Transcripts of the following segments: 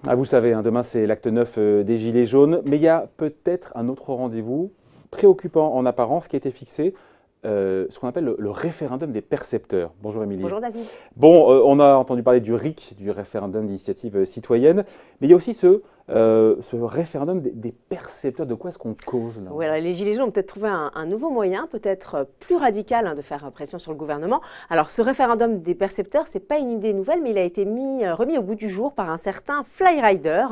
Ah, vous savez, hein, demain c'est l'acte 9 des Gilets jaunes, mais il y a peut-être un autre rendez-vous préoccupant en apparence qui a été fixé, ce qu'on appelle le référendum des percepteurs. Bonjour Émilie. Bonjour David. Bon, on a entendu parler du RIC, du référendum d'initiative citoyenne, mais il y a aussi ce référendum des percepteurs. De quoi est-ce qu'on cause là? Oui, alors les Gilets jaunes ont peut-être trouvé un nouveau moyen, peut-être plus radical, de faire pression sur le gouvernement. Alors ce référendum des percepteurs, ce n'est pas une idée nouvelle, mais il a été remis au goût du jour par un certain Flyrider,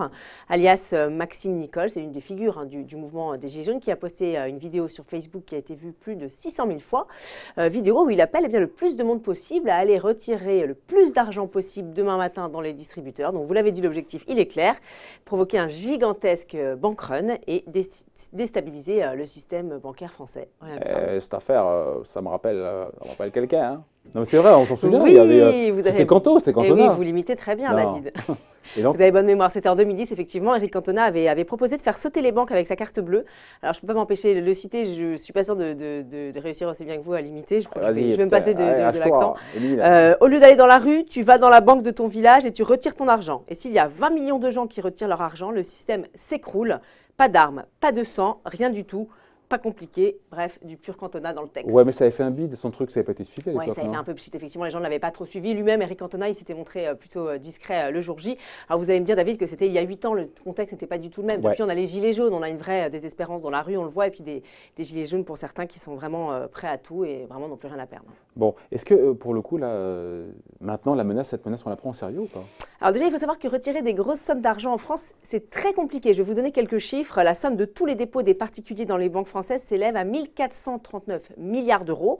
alias Maxime Nicole. C'est une des figures du mouvement des Gilets jaunes qui a posté une vidéo sur Facebook qui a été vue plus de 600 000 fois. Vidéo où il appelle le plus de monde possible à aller retirer le plus d'argent possible demain matin dans les distributeurs. Donc vous l'avez dit, l'objectif, il est clair. Provoquer un gigantesque bank run et déstabiliser le système bancaire français. Cette affaire, ça me rappelle quelqu'un. Hein. Non mais c'est vrai, on s'en souvient. Oui, il y avait, c'était Cantona. Oui, vous l'imitez très bien, non. David. Et donc, vous avez bonne mémoire. C'était en 2010, effectivement. Éric Cantona avait proposé de faire sauter les banques avec sa carte bleue. Alors, je ne peux pas m'empêcher de le citer. Je ne suis pas sûre de réussir aussi bien que vous à l'imiter. Je crois que je vais me passer de l'accent. Au lieu d'aller dans la rue, tu vas dans la banque de ton village et tu retires ton argent. Et s'il y a 20 millions de gens qui retirent leur argent, le système s'écroule. Pas d'armes, pas de sang, rien du tout. Pas compliqué, bref, du pur Cantona dans le texte. Ouais, mais ça avait fait un bid, son truc, ça n'avait pas été suivi à l'époque. Oui, ça avait fait un peu pchit, effectivement, les gens ne l'avaient pas trop suivi. Lui-même, Éric Cantona, il s'était montré plutôt discret le jour J. Alors vous allez me dire, David, que c'était il y a 8 ans, le contexte n'était pas du tout le même. Depuis, on a les gilets jaunes, on a une vraie désespérance dans la rue, on le voit, et puis des gilets jaunes pour certains qui sont vraiment prêts à tout et vraiment n'ont plus rien à perdre. Bon, est-ce que pour le coup, là, maintenant, cette menace, on la prend au sérieux ou pas? Alors déjà, il faut savoir que retirer des grosses sommes d'argent en France, c'est très compliqué. Je vais vous donner quelques chiffres. La somme de tous les dépôts des particuliers dans les banques françaises s'élève à 1439 milliards d'euros.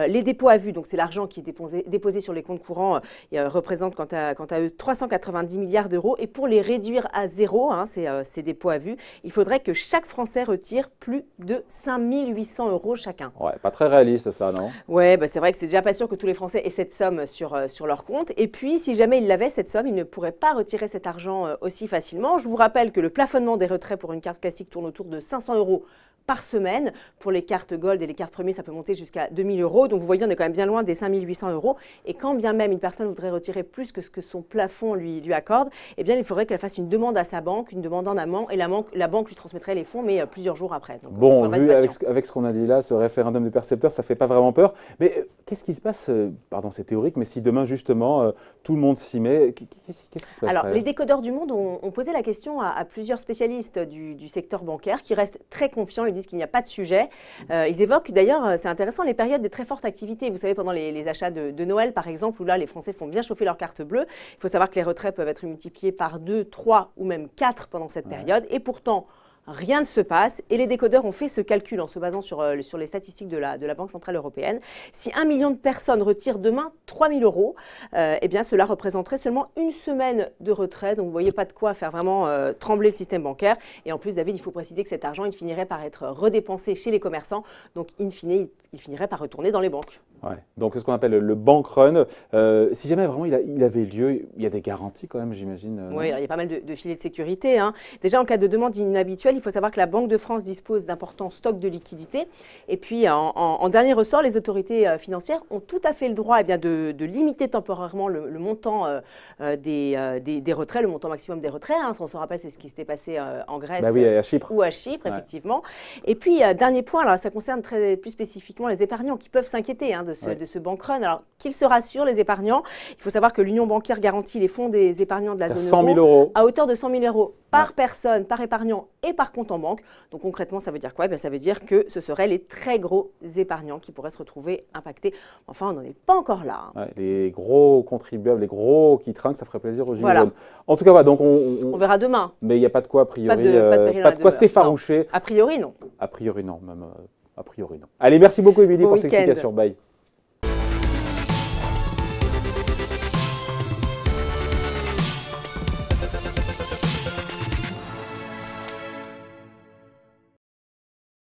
Les dépôts à vue, donc c'est l'argent qui est déposé sur les comptes courants, représente quant à eux 390 milliards d'euros. Et pour les réduire à zéro, ces dépôts à vue, il faudrait que chaque Français retire plus de 5 800 euros chacun. Ouais, pas très réaliste ça, non? Ouais, c'est vrai que c'est déjà pas sûr que tous les Français aient cette somme sur leur compte. Et puis, si jamais ils l'avaient, cette somme, ils ne pourraient pas retirer cet argent aussi facilement. Je vous rappelle que le plafonnement des retraits pour une carte classique tourne autour de 500 euros par semaine. Pour les cartes Gold et les cartes Premium, ça peut monter jusqu'à 2 000 euros. Donc vous voyez, on est quand même bien loin des 5 800 euros. Et quand bien même une personne voudrait retirer plus que ce que son plafond lui accorde, eh bien il faudrait qu'elle fasse une demande à sa banque, une demande en amont, et la banque lui transmettrait les fonds, mais plusieurs jours après. Donc, bon, vu avec ce qu'on a dit là, ce référendum des percepteurs, ça ne fait pas vraiment peur. Mais qu'est-ce qui se passe, pardon c'est théorique, mais si demain justement tout le monde s'y met, qu'est-ce qui se passe? Alors les décodeurs du monde ont posé la question à plusieurs spécialistes du secteur bancaire qui restent très confiants. Ils disent qu'il n'y a pas de sujet. Ils évoquent d'ailleurs, c'est intéressant, les périodes de très fortes activités. Vous savez, pendant les achats de Noël, par exemple, où là, les Français font bien chauffer leur carte bleue. Il faut savoir que les retraits peuvent être multipliés par 2, 3 ou même 4 pendant cette période. Et pourtant, rien ne se passe et les décodeurs ont fait ce calcul en se basant sur les statistiques de la Banque Centrale Européenne. Si 1 million de personnes retirent demain 3 000 euros, eh bien cela représenterait seulement une semaine de retrait. Donc vous voyez pas de quoi faire vraiment trembler le système bancaire. Et en plus, David, il faut préciser que cet argent, il finirait par être redépensé chez les commerçants. Donc in fine, il finirait par retourner dans les banques. Ouais. Donc c'est ce qu'on appelle le bank run. Si jamais vraiment il avait lieu, il y a des garanties quand même, j'imagine. Oui, il y a pas mal de filets de sécurité. Déjà, en cas de demande inhabituelle, il faut savoir que la Banque de France dispose d'importants stocks de liquidités. Et puis, en dernier ressort, les autorités financières ont tout à fait le droit de limiter temporairement le montant des retraits, le montant maximum des retraits. On se rappelle, c'est ce qui s'était passé en Grèce à Chypre. Ou à Chypre, effectivement. Et puis, dernier point, alors, ça concerne plus spécifiquement les épargnants qui peuvent s'inquiéter de ce bank run. Alors, qu'ils se rassurent, les épargnants. Il faut savoir que l'Union bancaire garantit les fonds des épargnants de la zone 100 000 euros à hauteur de 100 000 euros par personne, par épargnant et par compte en banque. Donc concrètement, ça veut dire quoi? Ça veut dire que ce seraient les très gros épargnants qui pourraient se retrouver impactés. Enfin, on n'en est pas encore là. Les gros contribuables, les gros qui trinquent, ça ferait plaisir aux gilets jaunes. En tout cas, donc on verra demain. Mais il n'y a pas de quoi, a priori, pas de quoi s'effaroucher. A priori, non. A priori, non. Même, a priori, non. Allez, merci beaucoup, Émilie, pour ces explications. Bye.